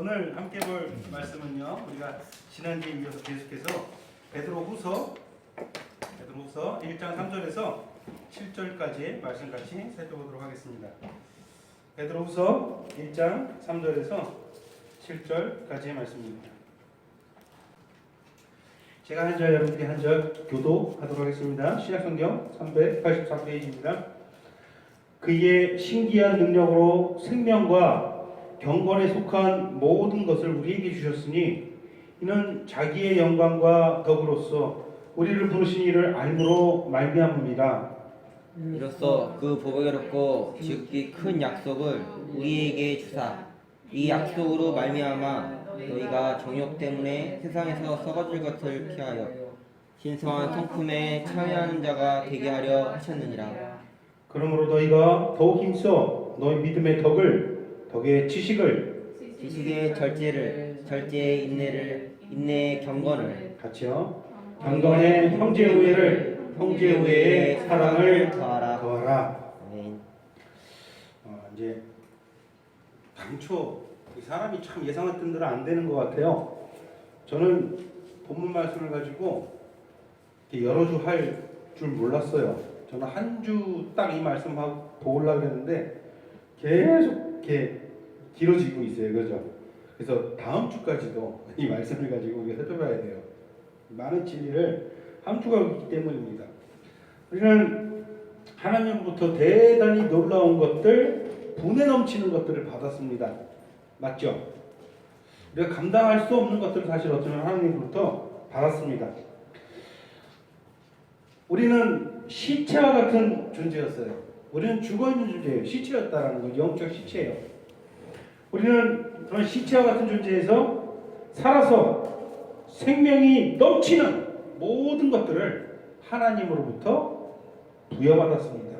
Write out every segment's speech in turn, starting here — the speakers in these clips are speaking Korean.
오늘 함께 볼 말씀은요. 우리가 지난주에 이어서 계속해서 베드로후서 1장 3절에서 7절까지의 말씀 같이 살펴보도록 하겠습니다. 베드로후서 1장 3절에서 7절까지의 말씀입니다. 제가 한 절, 여러분들이 한 절 교도하도록 하겠습니다. 신약성경 383페이지입니다. 그의 신기한 능력으로 생명과 경건에 속한 모든 것을 우리에게 주셨으니 이는 자기의 영광과 덕으로서 우리를 부르신 이를 알므로 말미암음이라. 이로써 그 보배롭고 지극히 큰 약속을 우리에게 주사 이 약속으로 말미암아 너희가 정욕 때문에 세상에서 썩어질 것을 피하여 신성한 성품에 참여하는 자가 되게 하려 하셨느니라. 그러므로 너희가 더욱 힘써 너희 믿음의 덕의 지식의 절제를 절제의 인내를 인내의 경건을 같이요. 경건의 형제 우애를 형제 우애의 사랑을 더하라. 아멘. 이제 당초 이 사람이 참 예상했던 대로 안 되는 것 같아요. 저는 본문 말씀을 가지고 이렇게 여러 주 할 줄 몰랐어요. 저는 한 주 딱 이 말씀하고 보려고 그랬는데 계속 이렇게 길어지고 있어요. 그죠? 그래서 다음 주까지도 이 말씀을 가지고 우리가 살펴봐야 돼요. 많은 진리를 한 주가 있기 때문입니다. 우리는 하나님으로부터 대단히 놀라운 것들, 분에 넘치는 것들을 받았습니다. 맞죠? 우리가 감당할 수 없는 것들을 사실 어쩌면 하나님으로부터 받았습니다. 우리는 시체와 같은 존재였어요. 우리는 죽어있는 존재예요. 시체였다라는 거죠. 영적 시체예요. 우리는 그런 시체와 같은 존재에서 살아서 생명이 넘치는 모든 것들을 하나님으로부터 부여받았습니다.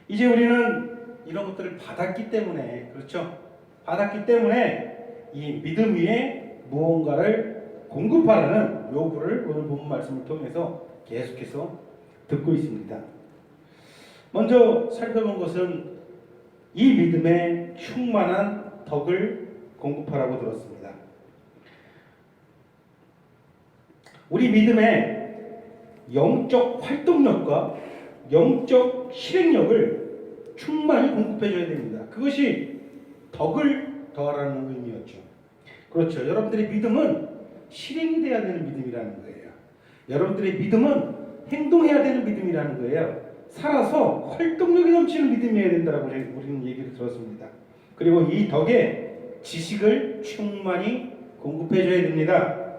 이제 우리는 이런 것들을 받았기 때문에, 그렇죠? 받았기 때문에 이 믿음 위에 무언가를 공급하라는 요구를 오늘 본문 말씀을 통해서 계속해서 듣고 있습니다. 먼저 살펴본 것은 이 믿음에 충만한 덕을 공급하라고 들었습니다. 우리 믿음의 영적 활동력과 영적 실행력을 충만히 공급해줘야 됩니다. 그것이 덕을 더하라는 의미였죠. 그렇죠. 여러분들의 믿음은 실행이 돼야 되는 믿음이라는 거예요. 여러분들의 믿음은 행동해야 되는 믿음이라는 거예요. 살아서 활동력이 넘치는 믿음이어야 된다고 우리는 얘기를 들었습니다. 그리고 이 덕에 지식을 충만히 공급해줘야 됩니다.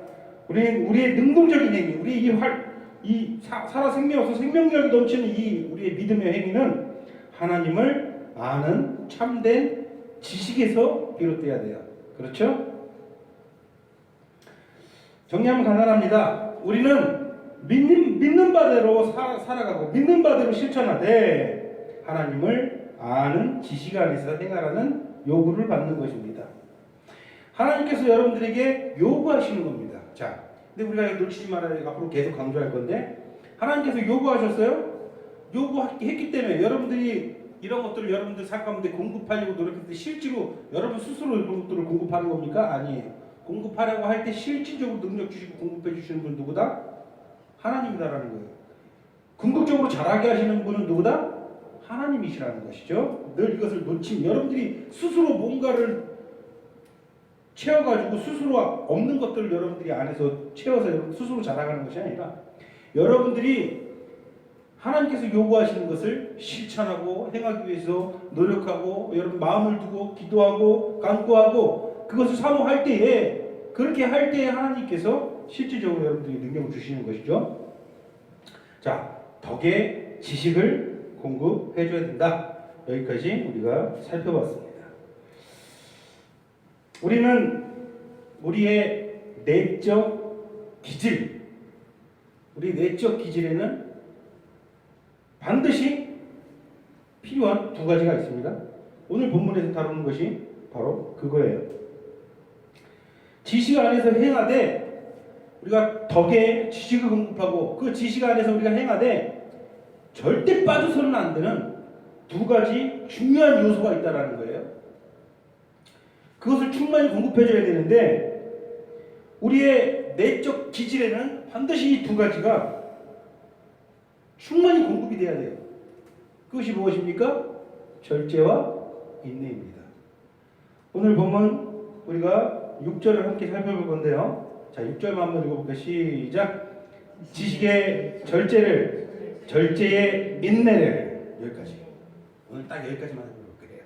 우리의 능동적인 행위, 우리 살아 생명에서 생명력이 넘치는 이 우리의 믿음의 행위는 하나님을 아는 참된 지식에서 비롯돼야 돼요. 그렇죠? 정리하면 간단합니다. 우리는 믿는 바대로 살아가고 믿는 바대로 실천하되 하나님을 아는 지식 안에서 행하라는 요구를 받는 것입니다. 하나님께서 여러분들에게 요구하시는 겁니다. 자, 근데 우리가 놓치지 말아야 앞으로 계속 강조할 건데 하나님께서 요구하셨어요? 요구했기 때문에 여러분들이 이런 것들을 여러분들 삶 가운데 공급하려고 노력했을 때 실제로 여러분 스스로 이런 것들을 공급하는 겁니까? 아니에요. 공급하려고 할 때 실질적으로 능력 주시고 공급해 주시는 분 누구다? 하나님이다라는 거예요. 궁극적으로 잘하게 하시는 분은 누구다? 하나님이시라는 것이죠. 늘 이것을 놓치면 여러분들이 스스로 뭔가를 채워가지고 스스로 없는 것들을 여러분들이 안에서 채워서 스스로 자라가는 것이 아니라 여러분들이 하나님께서 요구하시는 것을 실천하고 행하기 위해서 노력하고 여러분 마음을 두고 기도하고 간구하고 그것을 사모할 때에 그렇게 할 때에 하나님께서 실질적으로 여러분들에게 능력을 주시는 것이죠. 자, 덕의 지식을 공급해줘야 된다. 여기까지 우리가 살펴봤습니다. 우리는 우리의 내적 기질, 우리 내적 기질에는 반드시 필요한 두 가지가 있습니다. 오늘 본문에서 다루는 것이 바로 그거예요. 지식 안에서 행하되 우리가 덕의 지식을 공급하고 그 지식 안에서 우리가 행하되 절대 빠져서는 안 되는 두 가지 중요한 요소가 있다는 거예요. 그것을 충만히 공급해줘야 되는데 우리의 내적 기질에는 반드시 이 두 가지가 충만히 공급이 돼야 돼요. 그것이 무엇입니까? 절제와 인내입니다. 오늘 보면 우리가 6절을 함께 살펴볼 건데요. 자, 6절만 한번 읽어볼게요. 시작. 지식의 절제를, 절제의 인내를. 여기까지. 오늘 딱 여기까지만 해볼 거예요.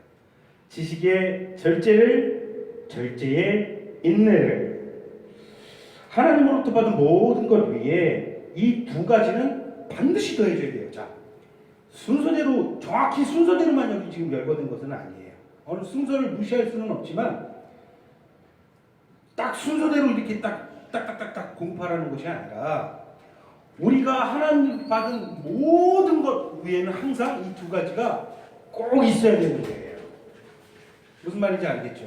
지식의 절제를, 절제의 인내를. 하나님으로부터 받은 모든 것 위에 이 두 가지는 반드시 더해줘야 돼요. 자, 순서대로, 정확히 순서대로만 여기 지금 열거된 것은 아니에요. 어느 순서를 무시할 수는 없지만 딱 순서대로 이렇게 딱딱딱딱 공부하라는 것이 아니라 우리가 하나님 받은 모든 것 위에는 항상 이 두 가지가 꼭 있어야 되는 거예요. 무슨 말인지 알겠죠?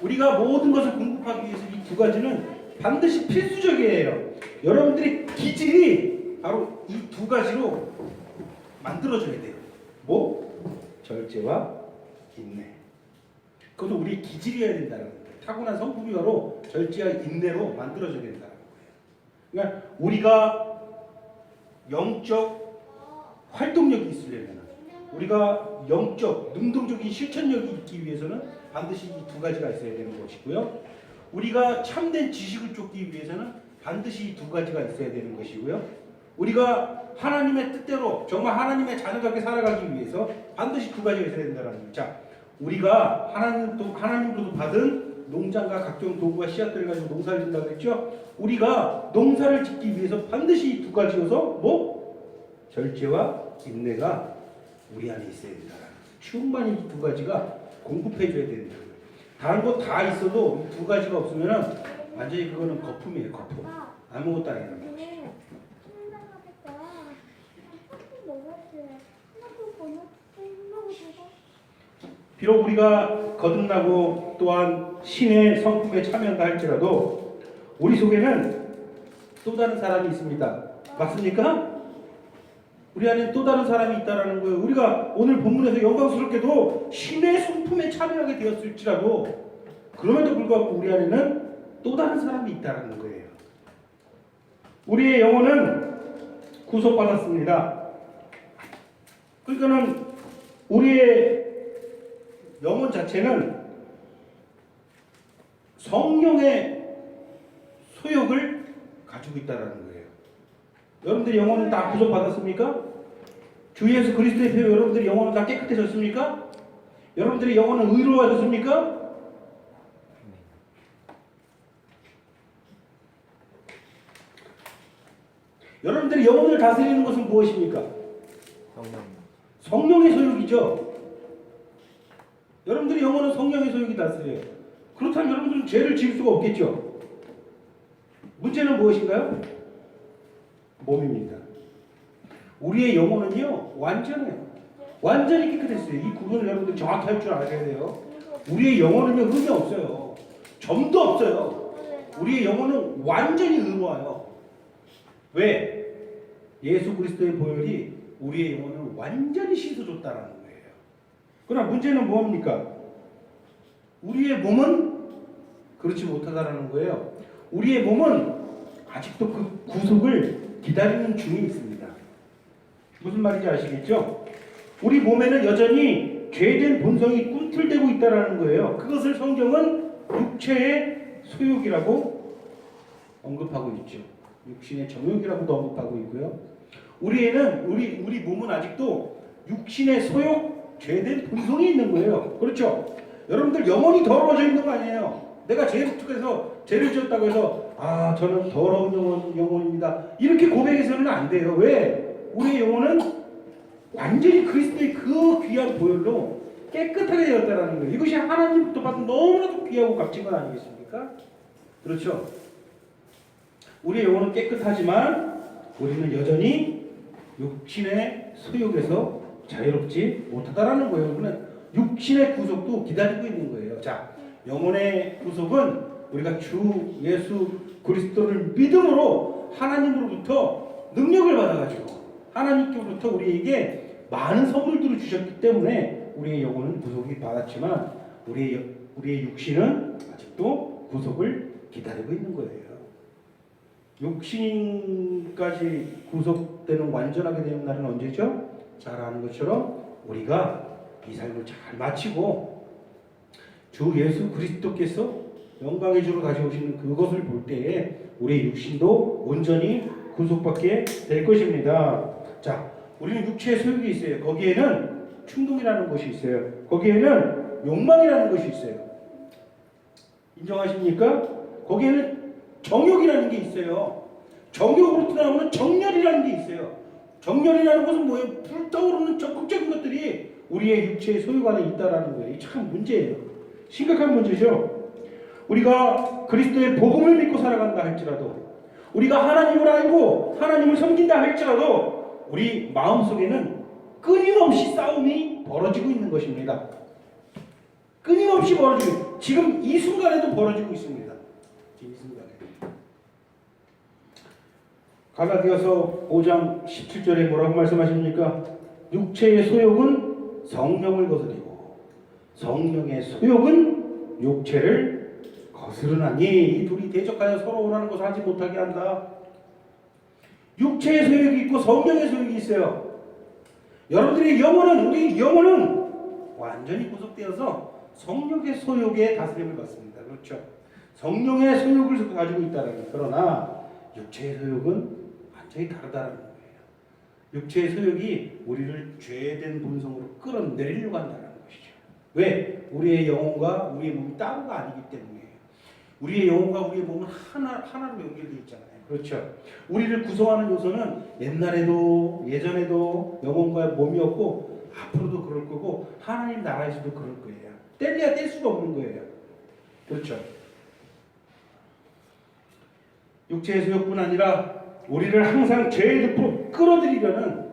우리가 모든 것을 공급하기 위해서 이 두 가지는 반드시 필수적이에요. 여러분들의 기질이 바로 이 두 가지로 만들어져야 돼요. 뭐? 절제와 인내. 그것도 우리 기질이어야 된다는 거예요. 타고난 성품이 바로 절제와 인내로 만들어져야 된다는 거예요. 그러니까 우리가 영적 활동력이 있으려면, 우리가 영적 능동적인 실천력이 있기 위해서는 반드시 이 두 가지가 있어야 되는 것이고요. 우리가 참된 지식을 쫓기 위해서는 반드시 이 두 가지가 있어야 되는 것이고요. 우리가 하나님의 뜻대로 정말 하나님의 자녀답게 살아가기 위해서 반드시 두 가지가 있어야 된다는 거예요. 자, 우리가 하나님으로부터 받은 농장과 각종 도구와 씨앗들을 가지고 농사를 짓는다고 했죠. 우리가 농사를 짓기 위해서 반드시 이 두 가지여서 뭐? 절제와 인내가 우리 안에 있어야 된다. 충만히 이 두 가지가 공급해줘야 된다. 다른 거 다 있어도 이 두 가지가 없으면 완전히 그거는 거품이에요. 거품. 아무것도 아니에요. 비록 우리가 거듭나고 또한 신의 성품에 참여한다 할지라도 우리 속에는 또 다른 사람이 있습니다. 맞습니까? 우리 안에 또 다른 사람이 있다라는 거예요. 우리가 오늘 본문에서 영광스럽게도 신의 성품에 참여하게 되었을지라도 그럼에도 불구하고 우리 안에는 또 다른 사람이 있다라는 거예요. 우리의 영혼은 구속받았습니다. 그러니까는 우리의 영혼 자체는 성령의 소욕을 가지고 있다는 거예요. 여러분들의 영혼은 다 구속받았습니까? 주 예수 그리스도의 피로 여러분들의 영혼은 다 깨끗해졌습니까? 여러분들의 영혼은 의로워졌습니까? 여러분들의 영혼을 다스리는 것은 무엇입니까? 성령의 소욕이죠. 여러분들의 영혼은 성령의 소욕이 다스려요. 그렇다면 여러분들은 죄를 지을 수가 없겠죠. 문제는 무엇인가요? 몸입니다. 우리의 영혼은요 완전해요. 완전히 깨끗했어요. 이 구분을 여러분들 정확히 할 줄 알아야 돼요. 우리의 영혼은요 흠이 없어요. 점도 없어요. 우리의 영혼은 완전히 의로워요. 왜? 예수 그리스도의 보혈이 우리의 영혼을 완전히 씻어줬다는 거예요. 그러나 문제는 뭡니까? 우리의 몸은 그렇지 못하다는 거예요. 우리의 몸은 아직도 그 구속을 기다리는 중에 있습니다. 무슨 말인지 아시겠죠? 우리 몸에는 여전히 죄된 본성이 꿈틀대고 있다는 거예요. 그것을 성경은 육체의 소욕이라고 언급하고 있죠. 육신의 정욕이라고도 언급하고 있고요. 우리 몸은 아직도 육신의 소욕, 죄된 본성이 있는 거예요. 그렇죠? 여러분들 영혼이 더러워져 있는 거 아니에요. 내가 죄를 툭해서 죄를 지었다고 해서 저는 더러운 영혼입니다. 이렇게 고백해서는 안 돼요. 왜? 우리의 영혼은 완전히 그리스도의 그 귀한 보혈로 깨끗하게 되었다는 거예요. 이것이 하나님부터 받은 너무나도 귀하고 값진 것 아니겠습니까? 그렇죠? 우리의 영혼은 깨끗하지만 우리는 여전히 육신의 소욕에서 자유롭지 못하다라는 거예요. 그러면 육신의 구속도 기다리고 있는 거예요. 자, 영혼의 구속은 우리가 주 예수 그리스도를 믿음으로 하나님으로부터 능력을 받아가지고 하나님께로부터 우리에게 많은 선물들을 주셨기 때문에 우리의 영혼은 구속이 받았지만 우리의 육신은 아직도 구속을 기다리고 있는 거예요. 육신까지 구속되는 완전하게 되는 날은 언제죠? 잘 아는 것처럼 우리가 이 삶을 잘 마치고 주 예수 그리스도께서 영광의 주로 다시 오시는 그것을 볼 때에 우리의 육신도 온전히 구속받게 될 것입니다. 자, 우리는 육체의 소욕이 있어요. 거기에는 충동이라는 것이 있어요. 거기에는 욕망이라는 것이 있어요. 인정하십니까? 거기에는 정욕이라는 게 있어요. 정욕으로 나오는 정열이라는 게 있어요. 정열이라는 것은 뭐예요? 불타오르는 적극적인 것들이 우리의 육체의 소욕 안에 있다라는 거예요. 이게 참 문제예요. 심각한 문제죠. 우리가 그리스도의 복음을 믿고 살아간다 할지라도, 우리가 하나님을 알고 하나님을 섬긴다 할지라도 우리 마음속에는 끊임없이 싸움이 벌어지고 있는 것입니다. 끊임없이 벌어지고, 지금 이 순간에도 벌어지고 있습니다. 이 순간에. 갈라디아서 5장 17절에 뭐라고 말씀하십니까? 육체의 소욕은 성령을 거스리고 성령의 소욕은 육체를 거스르나니 이 둘이 대적하여 서로 원하는 것을 하지 못하게 한다. 육체의 소욕이 있고 성령의 소욕이 있어요. 여러분들의 영혼은, 우리 영혼은 완전히 구속되어서 성령의 소욕에 다스림을 받습니다. 그렇죠? 성령의 소욕을 가지고 있다는 거예요. 그러나 육체의 소욕은 완전히 다르다는 거예요. 육체의 소욕이 우리를 죄된 본성으로 끌어내리려고 한다는 것이죠. 왜? 우리의 영혼과 우리의 몸이 따로가 아니기 때문이에요. 우리의 영혼과 우리의 몸은 하나로 연결되어 있잖아요. 그렇죠? 우리를 구성하는 요소는 옛날에도 예전에도 영혼과 몸이었고 앞으로도 그럴 거고 하나님 나라에서도 그럴 거예요. 뗄래야 뗄 수가 없는 거예요. 그렇죠? 육체의 소욕뿐 아니라 우리를 항상 죄의 늪으로 끌어들이려는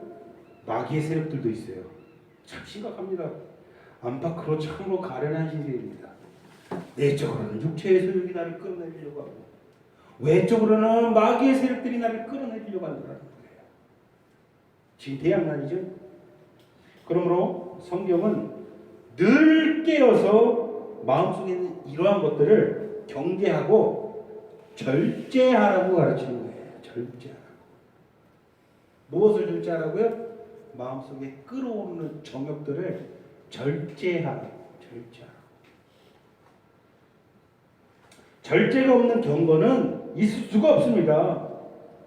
마귀의 세력들도 있어요. 참 심각합니다. 안팎으로 참으로 가련한 신세입니다. 내적으로는 육체의 소욕이 나를 끌어내리려고 하고 외적으로는 마귀의 세력들이 나를 끌어내리려고 한다는 거예요. 지금 대양난이죠. 그러므로 성경은 늘 깨어서 마음속에 있는 이러한 것들을 경계하고 절제하라고 가르치는 거예요. 절제하라고. 무엇을 절제하라고요? 마음속에 끌어오르는 정욕들을 절제하라고. 절제하라고. 절제가 없는 경건은 있을 수가 없습니다.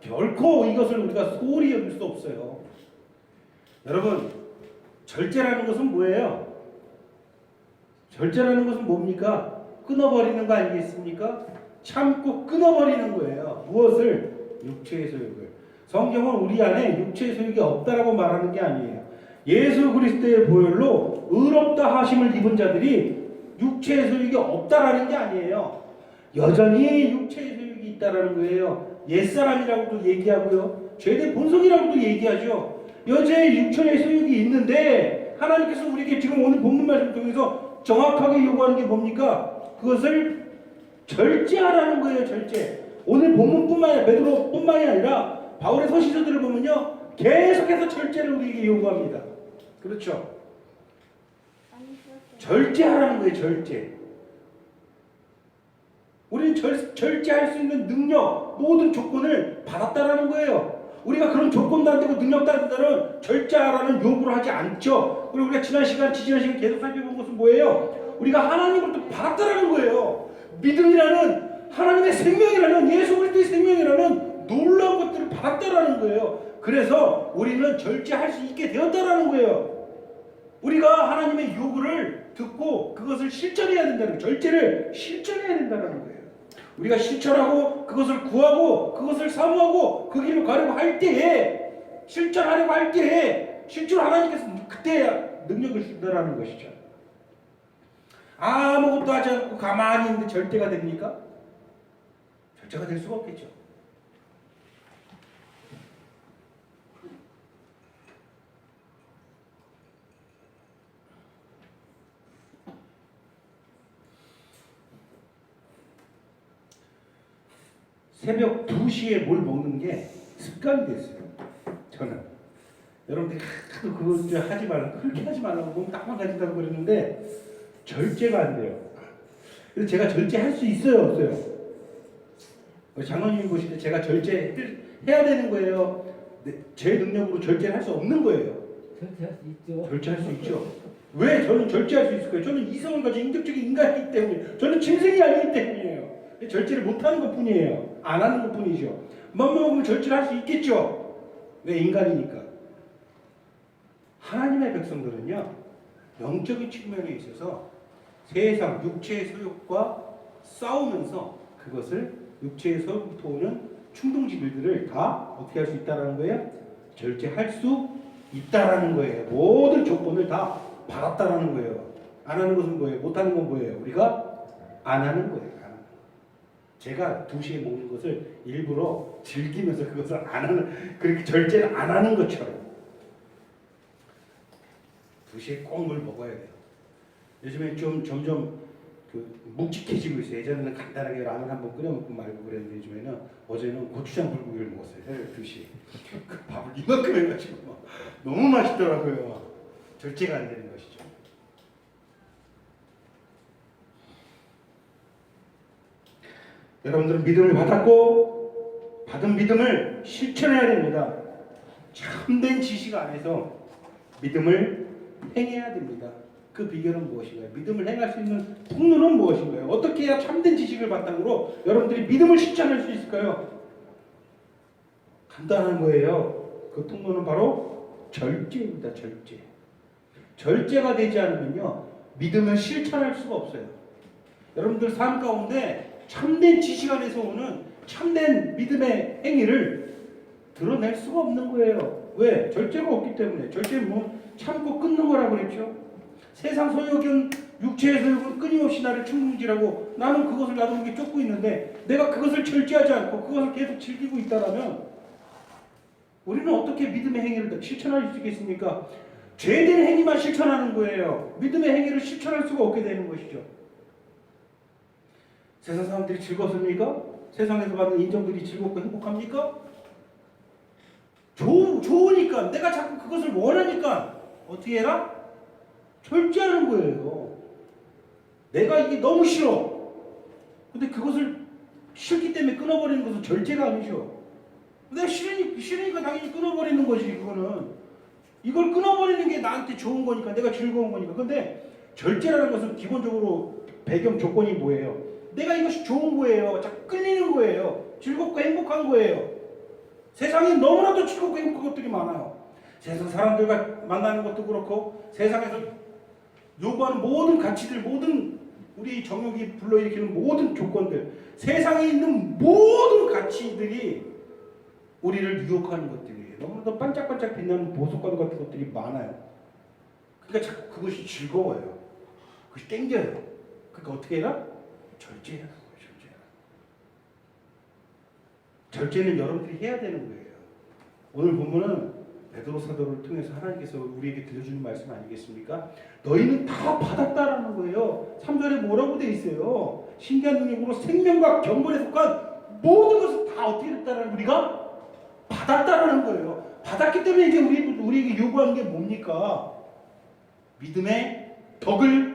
결코 이것을 우리가 소홀히 여길 수 없어요. 여러분, 절제라는 것은 뭐예요? 절제라는 것은 뭡니까? 끊어버리는 거 아니겠습니까? 참고 끊어버리는 거예요. 무엇을? 육체의 소욕을. 성경은 우리 안에 육체의 소욕이 없다라고 말하는 게 아니에요. 예수 그리스도의 보혈로 의롭다 하심을 입은 자들이 육체의 소욕이 없다라는 게 아니에요. 여전히 육체의 소욕이 있다라는 거예요. 옛사람이라고도 얘기하고요. 죄된 본성이라고도 얘기하죠. 여전히 육체의 소욕이 있는데 하나님께서 우리에게 지금 오늘 본문 말씀을 통해서 정확하게 요구하는 게 뭡니까? 그것을 절제하라는 거예요. 절제. 오늘 본문뿐만 아니라 베드로뿐만이 아니라 바울의 서신서들을 보면요, 계속해서 절제를 우리에게 요구합니다. 그렇죠? 절제하라는 거예요. 절제. 우리는 절제할 수 있는 능력, 모든 조건을 받았다라는 거예요. 우리가 그런 조건도 안 되고 능력도 안 된다는 절제하라는 요구를 하지 않죠. 그리고 우리가 지난 시간 계속 살펴본 것은 뭐예요? 우리가 하나님으로부터 받았다라는 거예요. 믿음이라는 하나님의 생명이라는 예수 그리스도의 생명이라는 놀라운 것들을 받았다라는 거예요. 그래서 우리는 절제할 수 있게 되었다라는 거예요. 우리가 하나님의 요구를 듣고 그것을 실천해야 된다는 거예요. 절제를 실천해야 된다는 거예요. 우리가 실천하고 그것을 구하고 그것을 사모하고 그 길을 가려고 할 때에, 실천하려고 할 때에 실제로 하나님께서 그때 능력을 준다라는 것이죠. 아무것도 하지 않고 가만히 있는데 절대가 됩니까? 절제가 될 수가 없겠죠. 새벽 2시에 뭘 먹는 게 습관이 됐어요. 저는. 여러분들이 하도 그거 하지 말라고, 그렇게 하지 말라고 몸 딱 망가진다고 그랬는데 절제가 안 돼요. 그래서 제가 절제할 수 있어요, 없어요? 장로님이 보실 때 제가 절제해야 되는 거예요. 제 능력으로 절제를 할 수 없는 거예요. 절제할 수 있죠. 절제할 수 있죠. 왜 저는 절제할 수 있을까요? 저는 이성을 가진 인격적인 인간이기 때문에, 저는 짐승이 아니기 때문이에요. 절제를 못하는 것뿐이에요. 안 하는 것뿐이죠. 맘 먹으면 절제를 할 수 있겠죠. 왜? 인간이니까. 하나님의 백성들은요, 영적인 측면에 있어서 세상 육체의 소욕과 싸우면서 그것을 육체의 소욕부터 오는 충동지들을 다 어떻게 할 수 있다라는 거예요? 절제할 수 있다라는 거예요. 모든 조건을 다 받았다라는 거예요. 안 하는 것은 뭐예요? 못 하는 건 뭐예요? 우리가 안 하는 거예요. 안 하는 거. 제가 2시에 먹는 것을 일부러 즐기면서 그것을 안 하는, 그렇게 절제를 안 하는 것처럼 2시에 꼭 물 먹어야 돼요. 요즘에 좀 점점 묵직해지고 있어요. 예전에는 간단하게 라면 한번 끓여 먹고 말고 그랬는데 요즘에는, 어제는 고추장 불고기를 먹었어요. 새벽 2시에. 그 밥을 이만큼 해가지고 너무 맛있더라고요. 절제가 안 되는 것이죠. 여러분들은 믿음을 받았고 받은 믿음을 실천해야 됩니다. 참된 지식 안에서 믿음을 행해야 됩니다. 그 비결은 무엇인가요? 믿음을 행할 수 있는 통로는 무엇인가요? 어떻게 해야 참된 지식을 바탕으로 여러분들이 믿음을 실천할 수 있을까요? 간단한 거예요. 그 통로는 바로 절제입니다. 절제. 절제가 되지 않으면요, 믿음을 실천할 수가 없어요. 여러분들 삶 가운데 참된 지식 안에서 오는 참된 믿음의 행위를 드러낼 수가 없는 거예요. 왜? 절제가 없기 때문에. 절제는 뭐 참고 끊는 거라고 그랬죠. 세상 소욕은, 육체의 소욕은 끊임없이 나를 충동질하고 나는 그것을 나도 모르게 쫓고 있는데, 내가 그것을 절제하지 않고 그것을 계속 즐기고 있다라면 우리는 어떻게 믿음의 행위를 실천할 수 있겠습니까? 죄된 행위만 실천하는 거예요. 믿음의 행위를 실천할 수가 없게 되는 것이죠. 세상 사람들이 즐겁습니까? 세상에서 받는 인정들이 즐겁고 행복합니까? 좋으니까, 내가 자꾸 그것을 원하니까 어떻게 해라? 절제하는 거예요. 내가 이게 너무 싫어. 근데 그것을 싫기 때문에 끊어버리는 것은 절제가 아니죠. 내가 싫으니까 당연히 끊어버리는 거지. 그거는 이걸 끊어버리는 게 나한테 좋은 거니까, 내가 즐거운 거니까. 근데 절제라는 것은 기본적으로 배경 조건이 뭐예요? 내가 이것이 좋은 거예요. 자꾸 끌리는 거예요. 즐겁고 행복한 거예요. 세상에 너무나도 즐겁고 행복한 것들이 많아요. 세상 사람들과 만나는 것도 그렇고, 세상에서 요구하는 모든 가치들, 모든 우리 정욕이 불러일으키는 모든 조건들, 세상에 있는 모든 가치들이 우리를 유혹하는 것들이에요. 너무나도 반짝반짝 빛나는 보석과도 같은 것들이 많아요. 그러니까 자꾸 그것이 즐거워요. 그것이 땡겨요. 그러니까 어떻게 해라? 절제해야 하는 거예요. 절제는 여러분들이 해야 되는 거예요. 오늘 본문은 베드로 사도를 통해서 하나님께서 우리에게 들려주는 말씀 아니겠습니까? 너희는 다 받았다라는 거예요. 3절에 뭐라고 돼 있어요? 신기한 능력으로 생명과 경건에 속한 모든 것을 다 어떻게 됐다라는, 우리가 받았다라는 거예요. 받았기 때문에 이제 우리에게 요구하는 게 뭡니까? 믿음의 덕의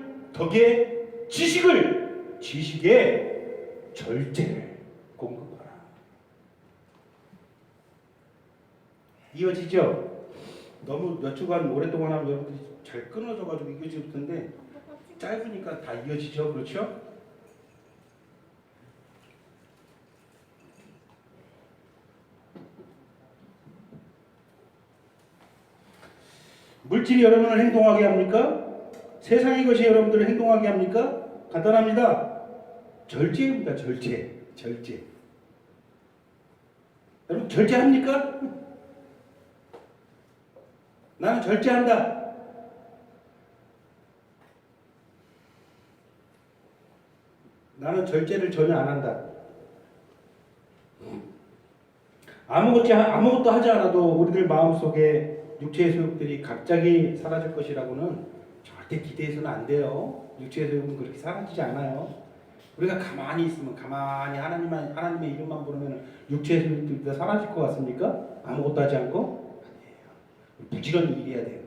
지식의 절제를 공급하라. 이어지죠? 너무 몇 주간 오랫동안 하면 여러분들이 잘 끊어져가지고 이어질 텐데, 짧으니까 다 이어지죠? 그렇죠? 물질이 여러분을 행동하게 합니까? 세상의 것이 여러분들을 행동하게 합니까? 간단합니다. 절제입니다. 절제. 여러분 절제합니까? 나는 절제한다. 나는 절제를 전혀 안 한다. 아무것도 하지 않아도 우리들 마음속에 육체의 소욕들이 갑자기 사라질 것이라고는 절대 기대해서는 안 돼요. 육체의 소욕은 그렇게 사라지지 않아요. 우리가 가만히 있으면, 가만히 하나님의 이름만 부르면 육체의 소욕들이 다 사라질 것 같습니까? 아무것도 하지 않고? 아니에요. 부지런히 일해야 돼요.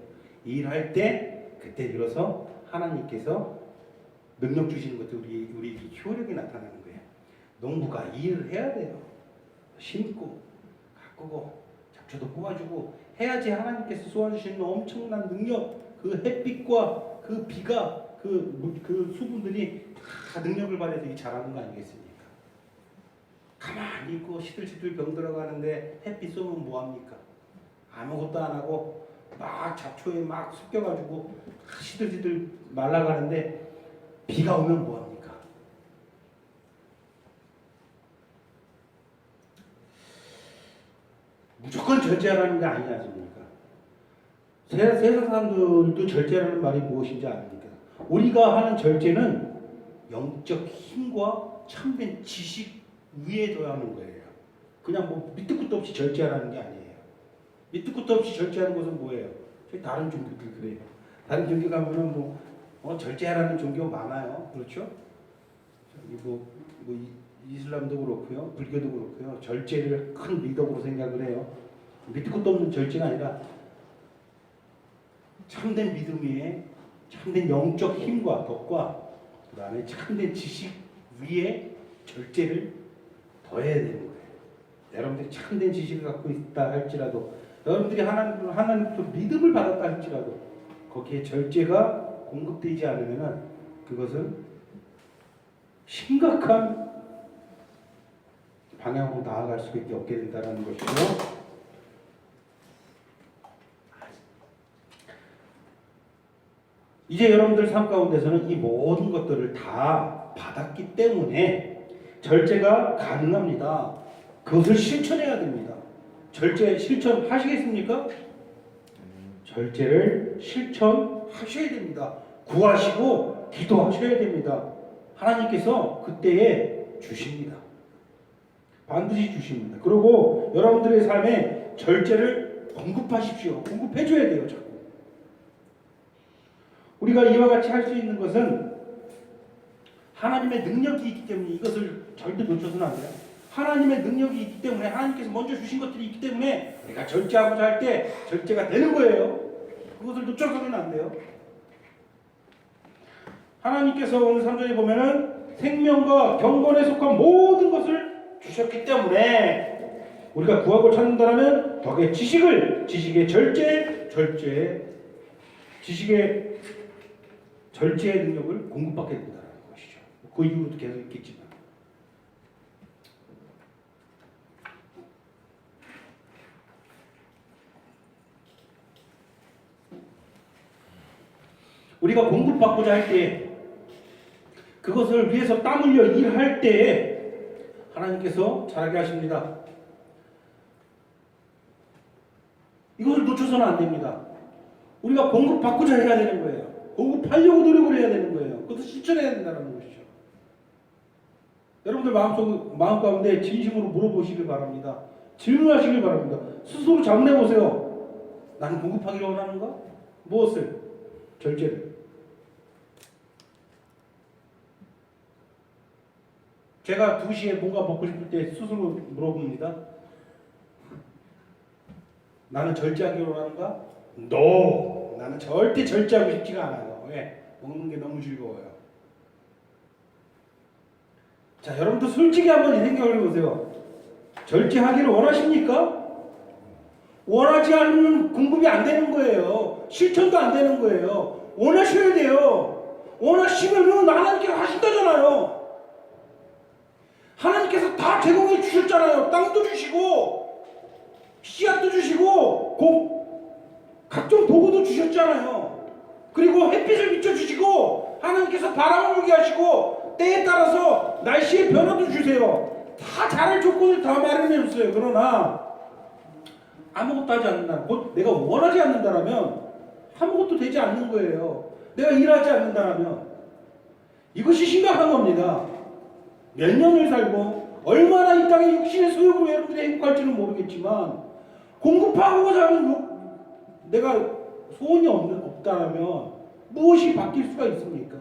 일할 때 그때 비로소 하나님께서 능력 주시는 것도 우리 효력이 나타나는 거예요. 농부가 일을 해야 돼요. 심고 가꾸고 잡초도 뽑아주고 해야지 하나님께서 쏘아주시는 엄청난 능력, 그 햇빛과 그 비가 그 수분들이 다 능력을 발휘해서 이 자라는 거 아니겠습니까? 가만히 있고 시들시들 병 들어가는데 햇빛 쏘면 뭐합니까? 아무것도 안 하고 막 잡초에 막 섞여가지고 시들시들 말라가는데 비가 오면 뭐합니까? 무조건 절제하라는 게 아니지 않습니까? 세상 사람들도 절제라는 말이 무엇인지 압니까? 우리가 하는 절제는 영적 힘과 참된 지식 위에 둬야 하는 거예요. 그냥 뭐 밑도 끝도 없이 절제하라는 게 아니에요. 밑도 끝도 없이 절제하는 것은 뭐예요? 저희 다른 종교들 그래요. 다른 종교 가면은 절제하라는 종교 많아요. 그렇죠? 이슬람도 그렇고요, 불교도 그렇고요. 절제를 큰 미덕으로 생각을 해요. 밑도 끝도 없는 절제가 아니라 참된 믿음 위에 참된 영적 힘과 덕과 그 다음에 참된 지식 위에 절제를 더해야 되는 거예요. 여러분들이 참된 지식을 갖고 있다 할지라도, 여러분들이 하나님부터 믿음을 받았다 할지라도 거기에 절제가 공급되지 않으면 그것은 심각한 방향으로 나아갈 수밖에 없게 된다는 것이죠. 이제 여러분들 삶 가운데서는 이 모든 것들을 다 받았기 때문에 절제가 가능합니다. 그것을 실천해야 됩니다. 절제 실천하시겠습니까? 절제를 실천하셔야 됩니다. 구하시고 기도하셔야 됩니다. 하나님께서 그때에 주십니다. 반드시 주십니다. 그리고 여러분들의 삶에 절제를 공급하십시오. 공급해줘야 돼요. 자꾸. 우리가 이와 같이 할 수 있는 것은 하나님의 능력이 있기 때문에 이것을 절대 놓쳐서는 안 돼요. 하나님의 능력이 있기 때문에, 하나님께서 먼저 주신 것들이 있기 때문에 우리가 절제하고자 할 때 절제가 되는 거예요. 그것을 놓쳐서는 안 돼요. 하나님께서 오늘 3절에 보면은 생명과 경건에 속한 모든 것을 주셨기 때문에 우리가 구하고 찾는다면 덕의 지식의 절제의 능력을 공급받게 된다는 것이죠. 그 이후로도 계속 있겠지만. 우리가 공급받고자 할 때, 그것을 위해서 땀 흘려 일할 때 하나님께서 잘하게 하십니다. 이것을 놓쳐서는 안 됩니다. 우리가 공급받고자 해야 되는 거예요. 공급하려고 노력을 해야 되는 거예요. 그것도 실천해야 된다는 것이죠. 여러분들 마음 가운데 진심으로 물어보시길 바랍니다. 질문하시길 바랍니다. 스스로 자문해보세요. 나는 공급하기를 원하는가? 무엇을? 절제를. 제가 2시에 뭔가 먹고 싶을 때 스스로 물어봅니다. 나는 절제하기를 원하는가? No! 나는 절대 절제하고 싶지가 않아요. 왜? 먹는 게 너무 즐거워요. 자, 여러분도 솔직히 한번 생각을 해보세요. 절제하기를 원하십니까? 원하지 않으면 공급이 안 되는 거예요. 실천도 안 되는 거예요. 원하셔야 돼요. 원하시면 하나님께서 하신다잖아요. 하나님께서 다 제공해 주셨잖아요. 땅도 주시고 씨앗도 주시고 각종 도구도 주셨잖아요. 그리고 햇빛을 비춰주시고 하나님께서 바람을 불게 하시고 때에 따라서 날씨의 변화도 주세요. 다 잘할 조건을 다 마련해 줬어요. 그러나 아무것도 하지 않는다. 곧 내가 원하지 않는다라면 아무것도 되지 않는 거예요. 내가 일하지 않는다라면 이것이 심각한 겁니다. 몇 년을 살고 얼마나 이 땅의 육신의 소욕으로 여러분들이 행복할지는 모르겠지만 공급하고자 하는 내가 소원이 없다면 무엇이 바뀔 수가 있습니까?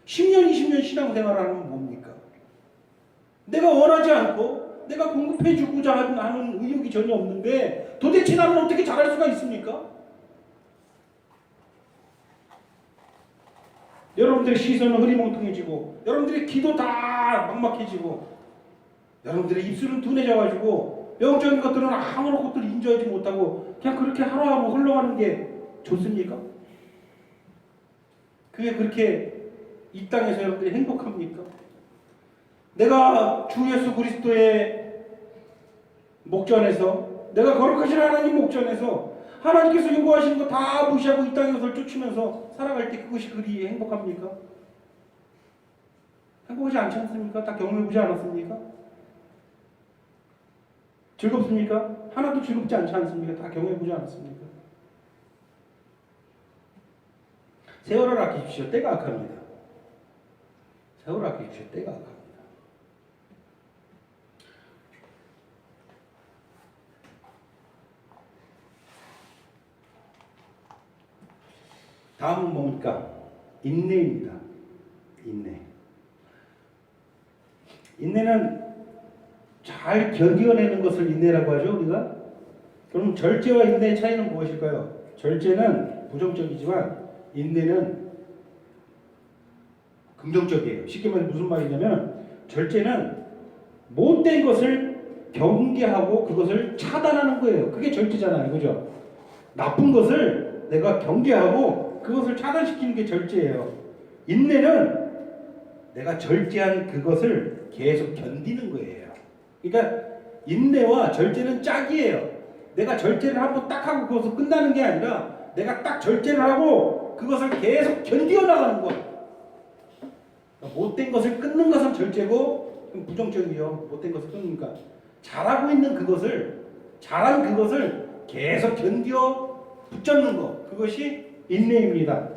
10년, 20년 신앙생활을 하면 뭡니까? 내가 원하지 않고 내가 공급해주고자 하는 의욕이 전혀 없는데 도대체 나는 어떻게 잘할 수가 있습니까? 여러분들의 시선은 흐리멍텅해지고 여러분들의 귀도 다 막막해지고 여러분들의 입술은 둔해져가지고 영적인 것들은 아무런 것들을 인정하지 못하고 그냥 그렇게 하루하루 흘러가는 게 좋습니까? 그게 그렇게 이 땅에서 여러분들이 행복합니까? 내가 주 예수 그리스도의 목전에서 내가 거룩하신 하나님 목전에서 하나님께서 요구하시는 거 다 무시하고 이 땅의 것을 쫓으면서 살아갈 때 그것이 그리 행복합니까? 행복하지 않지 않습니까? 다 경험해보지 않았습니까? 즐겁습니까? 하나도 즐겁지 않지 않습니까? 다 경험해보지 않았습니까? 세월을 아끼십시오. 때가 악합니다. 세월을 아끼십시오. 때가 악합니다. 다음은 뭡니까? 인내입니다. 인내. 인내는 잘 견뎌내는 것을 인내라고 하죠, 우리가. 그럼 절제와 인내의 차이는 무엇일까요? 절제는 부정적이지만 인내는 긍정적이에요. 쉽게 말해 무슨 말이냐면 절제는 못된 것을 경계하고 그것을 차단하는 거예요. 그게 절제잖아요. 그죠? 나쁜 것을 내가 경계하고 그것을 차단시키는 게 절제예요. 인내는 내가 절제한 그것을 계속 견디는 거예요. 그러니까 인내와 절제는 짝이에요. 내가 절제를 한번 딱 하고 그것을 끝나는 게 아니라 내가 딱 절제를 하고 그것을 계속 견디어 나가는 거야. 그러니까 못된 것을 끊는 것은 절제고 부정적이요. 못된 것을 끊으니까 잘하고 있는 그것을 잘한 그것을 계속 견디어 붙잡는 것, 그것이 인내입니다.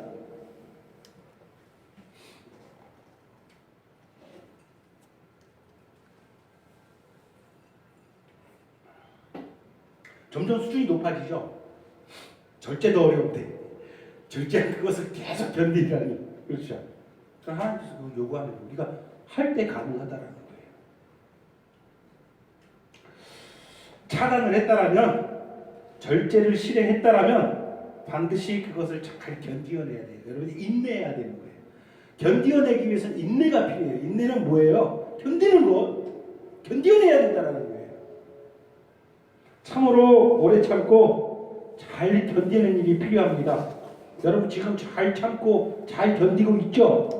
점점 수준이 높아지죠. 절제도 어려운데 절제한 그것을 계속 견디라니. 그렇죠. 그러니까 하나님께서 그걸 요구하는 거 우리가 할 때 가능하다라는 거예요. 차단을 했다라면 절제를 실행했다라면 반드시 그것을 잘 견디어내야 돼요. 여러분이 인내해야 되는 거예요. 견디어내기 위해서는 인내가 필요해요. 인내는 뭐예요? 견디는 것. 견디어내야 된다는 거예요. 참으로 오래 참고 잘 견디는 일이 필요합니다. 여러분 지금 잘 참고 잘 견디고 있죠?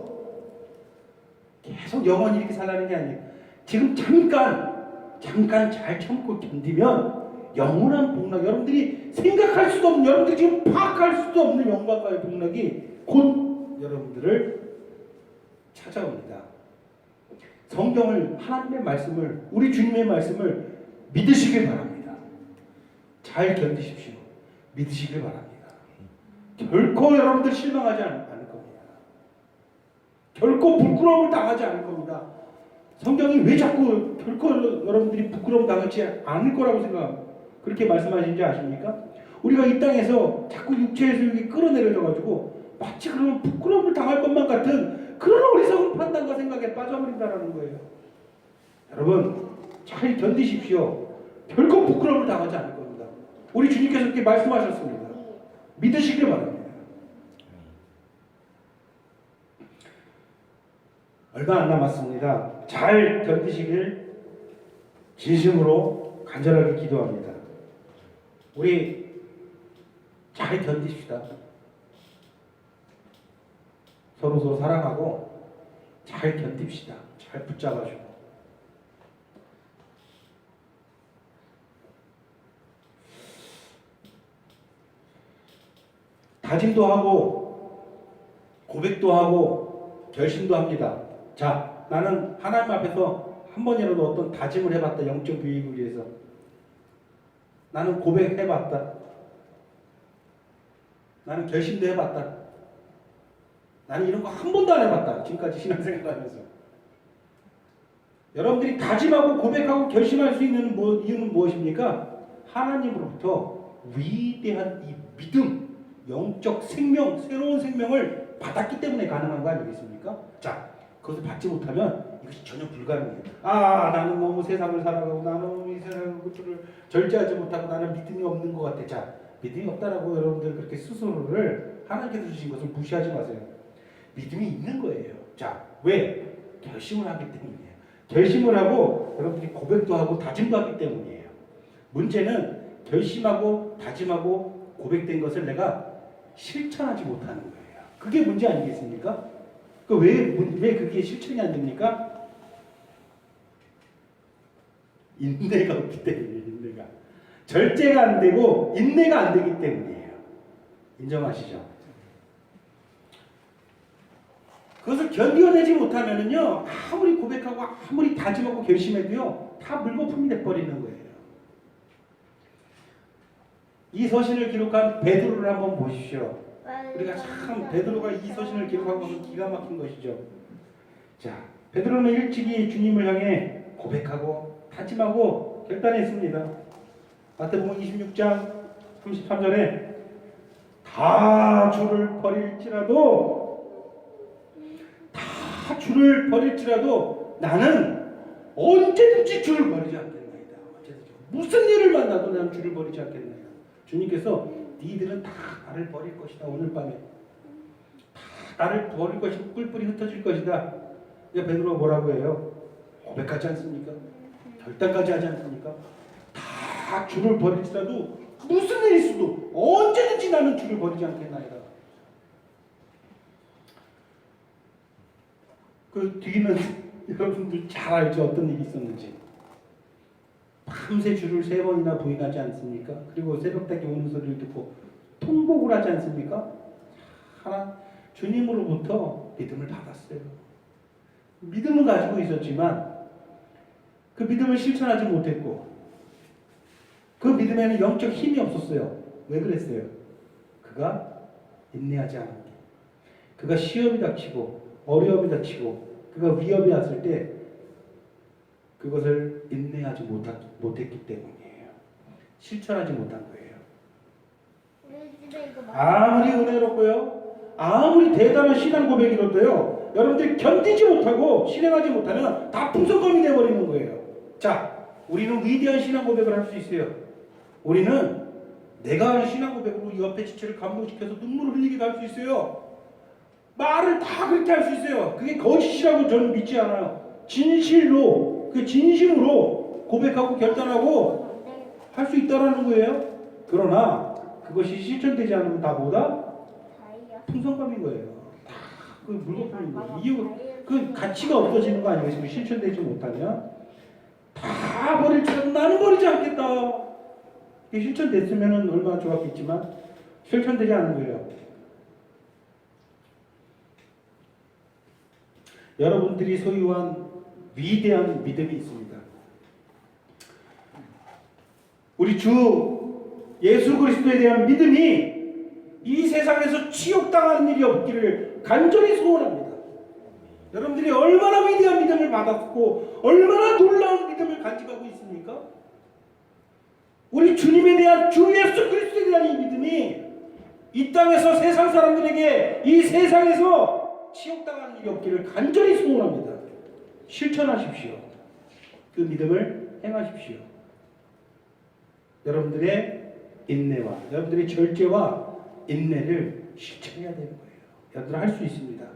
계속 영원히 이렇게 살라는 게 아니에요. 지금 잠깐 잘 참고 견디면 영원한 복락, 여러분들이 생각할 수도 없는, 여러분들이 지금 파악할 수도 없는 영광과의 복락이 곧 여러분들을 찾아옵니다. 성경을, 하나님의 말씀을, 우리 주님의 말씀을 믿으시길 바랍니다. 잘 견디십시오. 믿으시길 바랍니다. 결코 여러분들 실망하지 않을 겁니다. 결코 부끄러움을 당하지 않을 겁니다. 성경이 왜 자꾸 결코 여러분들이 부끄러움 당하지 않을 거라고 그렇게 말씀하시는지 아십니까? 우리가 이 땅에서 자꾸 육체에서 여기 끌어내려져가지고 마치 그러면 부끄러움을 당할 것만 같은 그런 어리석은 판단과 생각에 빠져버린다는 거예요. 여러분 잘 견디십시오. 결코 부끄러움을 당하지 않을 겁니다. 우리 주님께서 그렇게 말씀하셨습니다. 믿으시길 바랍니다. 얼마 안 남았습니다. 잘 견디시길 진심으로 간절하게 기도합니다. 우리 잘 견디십시다. 서로 사랑하고 잘 견딥시다. 잘 붙잡아주고. 다짐도 하고 고백도 하고 결심도 합니다. 자, 나는 하나님 앞에서 한 번이라도 어떤 다짐을 해봤다. 영적 유익을 위해서. 나는 고백해봤다. 나는 결심도 해봤다. 나는 이런 거 한 번도 안 해봤다. 지금까지 신앙생활 하면서. 여러분들이 다짐하고 고백하고 결심할 수 있는 이유는 무엇입니까? 하나님으로부터 위대한 이 믿음, 영적 생명, 새로운 생명을 받았기 때문에 가능한 거 아니겠습니까? 자, 그것을 받지 못하면 이것이 전혀 불가능해요. 나는 너무 세상을 살아가고 나는 이 세상의 것들을 절제하지 못하고 나는 믿음이 없는 것 같아. 자, 믿음이 없다라고 여러분들 그렇게 스스로를 하나님께서 주신 것을 무시하지 마세요. 믿음이 있는 거예요. 자, 왜? 결심을 하기 때문이에요. 결심을 하고 여러분들이 고백도 하고 다짐도 하기 때문이에요. 문제는 결심하고 다짐하고 고백된 것을 내가 실천하지 못하는 거예요. 그게 문제 아니겠습니까? 왜 그게 실천이 안 됩니까? 인내가 없기 때문이에요. 인내가. 절제가 안 되고 인내가 안 되기 때문이에요. 인정하시죠? 그것을 견뎌내지 못하면은요, 아무리 고백하고 아무리 다짐하고 결심해도요, 다 물거품이 돼버리는 거예요. 이 서신을 기록한 베드로를 한번 보십시오. 우리가 참 베드로가 이 서신을 기록한 것은 기가 막힌 것이죠. 자, 베드로는 일찍이 주님을 향해 고백하고 다짐하고 결단했습니다. 마태복음 26장 33절에 다 주를 버릴지라도 나는 언제든지 주를 버리지 않겠나이다. 언제든지. 무슨 일을 만나도 나는 주를 버리지 않겠나이다. 주님께서 니들은 다 나를 버릴 것이다. 오늘 밤에 다 나를 버릴 것이고 꿀뿔이 흩어질 것이다. 이제 베드로가 뭐라고 해요? 고백하지 않습니까? 결단까지 하지 않습니까? 다 주를 버릴지라도 무슨 일이 있어도 언제든지 나는 주를 버리지 않겠나이다. 그 뒤는 여러분들 잘 알죠. 어떤 일이 있었는지. 밤새 주를 3번이나 부인하지 않습니까? 그리고 새벽닭이 우는 소리를 듣고 통곡을 하지 않습니까? 하나 주님으로부터 믿음을 받았어요. 믿음은 가지고 있었지만 그 믿음을 실천하지 못했고 그 믿음에는 영적 힘이 없었어요. 왜 그랬어요? 그가 인내하지 않은 게. 그가 시험이 닥치고 어려움이 닥치고 그가 위협이 왔을 때 그것을 인내하지 못했기 때문이에요. 실천하지 못한 거예요. 아무리 은혜롭고요, 아무리 대단한 신앙 고백이라도요, 여러분들이 견디지 못하고 실행하지 못하면 다 풍선껌이 되어버리는 거예요. 자, 우리는 위대한 신앙 고백을 할 수 있어요. 우리는 내가 하는 신앙 고백으로 옆에 지체를 감동시켜서 눈물을 흘리기도 할 수 있어요. 말을 다 그렇게 할 수 있어요. 그게 거짓이라고 저는 믿지 않아요. 진실로, 그 진심으로 고백하고 결단하고 할 수 있다라는 거예요. 그러나 그것이 실천되지 않으면 다 뭐다? 풍선감인 거예요. 다 그 물거품인 거예요. 이유, 그 가치가 없어지는 거 아니겠습니까? 실천되지 못하면 다 버릴지라도 나는 버리지 않겠다. 이게 실천됐으면 얼마나 좋았겠지만 실천되지 않은 거예요. 여러분들이 소유한 위대한 믿음이 있습니다. 우리 주 예수 그리스도에 대한 믿음이 이 세상에서 치욕당하는 일이 없기를 간절히 소원합니다. 여러분들이 얼마나 위대한 믿음을 받았고 얼마나 놀라운 믿음을 간직하고 있습니까? 우리 주님에 대한 주 예수 그리스도에 대한 이 믿음이 이 땅에서 세상 사람들에게 이 세상에서 치욕당하는 일이 없기를 간절히 소원합니다. 실천하십시오. 그 믿음을 행하십시오. 여러분들의 인내와 여러분들의 절제와 인내를 실천해야 되는 거예요. 여러분들 할 수 있습니다.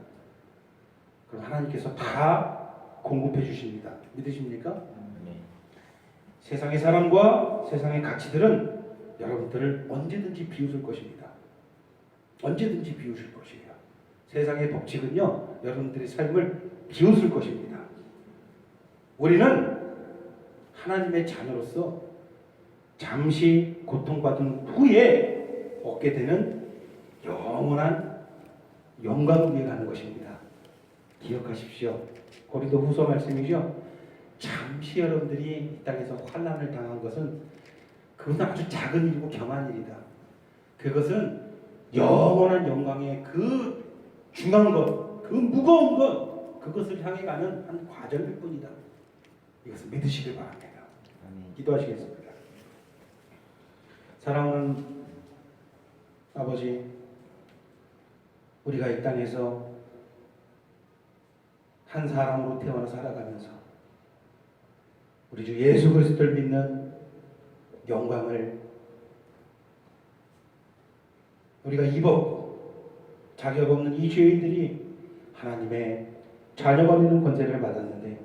그럼 하나님께서 다 공급해 주십니다. 믿으십니까? 네. 세상의 사람과 세상의 가치들은 여러분들을 언제든지 비웃을 것입니다. 언제든지 비웃을 것이에요. 세상의 법칙은요, 여러분들의 삶을 비웃을 것입니다. 우리는 하나님의 자녀로서 잠시 고통받은 후에 얻게 되는 영원한 영광을 위해 가는 것입니다. 기억하십시오. 고린도후서 말씀이죠. 잠시 여러분들이 이 땅에서 환난을 당한 것은 그것은 아주 작은 일이고 경한 일이다. 그것은 영원한 영광의 그 중한 것, 그 무거운 것, 그것을 향해 가는 한 과정일 뿐이다. 이것을 믿으시길 바랍니다. 기도하시겠습니다. 사랑하는 아버지, 우리가 이 땅에서 한 사람으로 태어나 살아가면서 우리 주 예수 그리스도를 믿는 영광을 우리가 입었고 자격 없는 이 죄인들이 하나님의 자녀가 되는 권세를 받았는데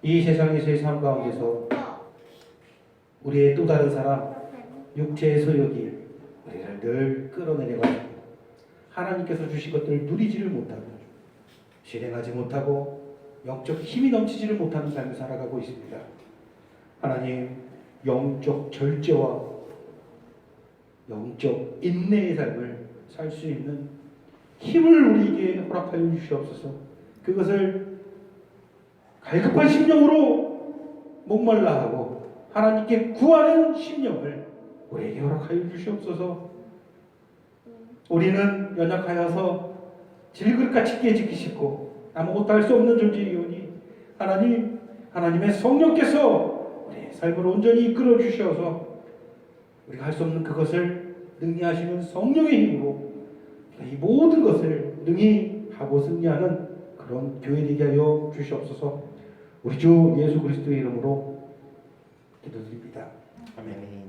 이 세상에서의 삶 가운데서 우리의 또 다른 사람 육체의 소욕이 우리를 늘 끌어내려가지고 하나님께서 주신 것들을 누리지를 못하고 실행하지 못하고 영적 힘이 넘치지를 못하는 삶을 살아가고 있습니다. 하나님 영적 절제와 영적 인내의 삶을 살 수 있는 힘을 우리에게 허락하여 주시옵소서. 그것을 갈급한 심령으로 목말라 하고 하나님께 구하는 심령을 우리에게 허락하여 주시옵소서. 우리는 연약하여서 질그릇같이 깨지기 싫고 아무것도 할 수 없는 존재이오니 하나님, 하나님의 성령께서 우리의 삶을 온전히 이끌어 주셔서 우리가 할 수 없는 그것을 능히 하시는 성령의 힘으로 이 모든 것을 능히 하고 승리하는 그런 교회 되게 하여 주시옵소서. 우리 주 예수 그리스도의 이름으로 기도드립니다. 아멘.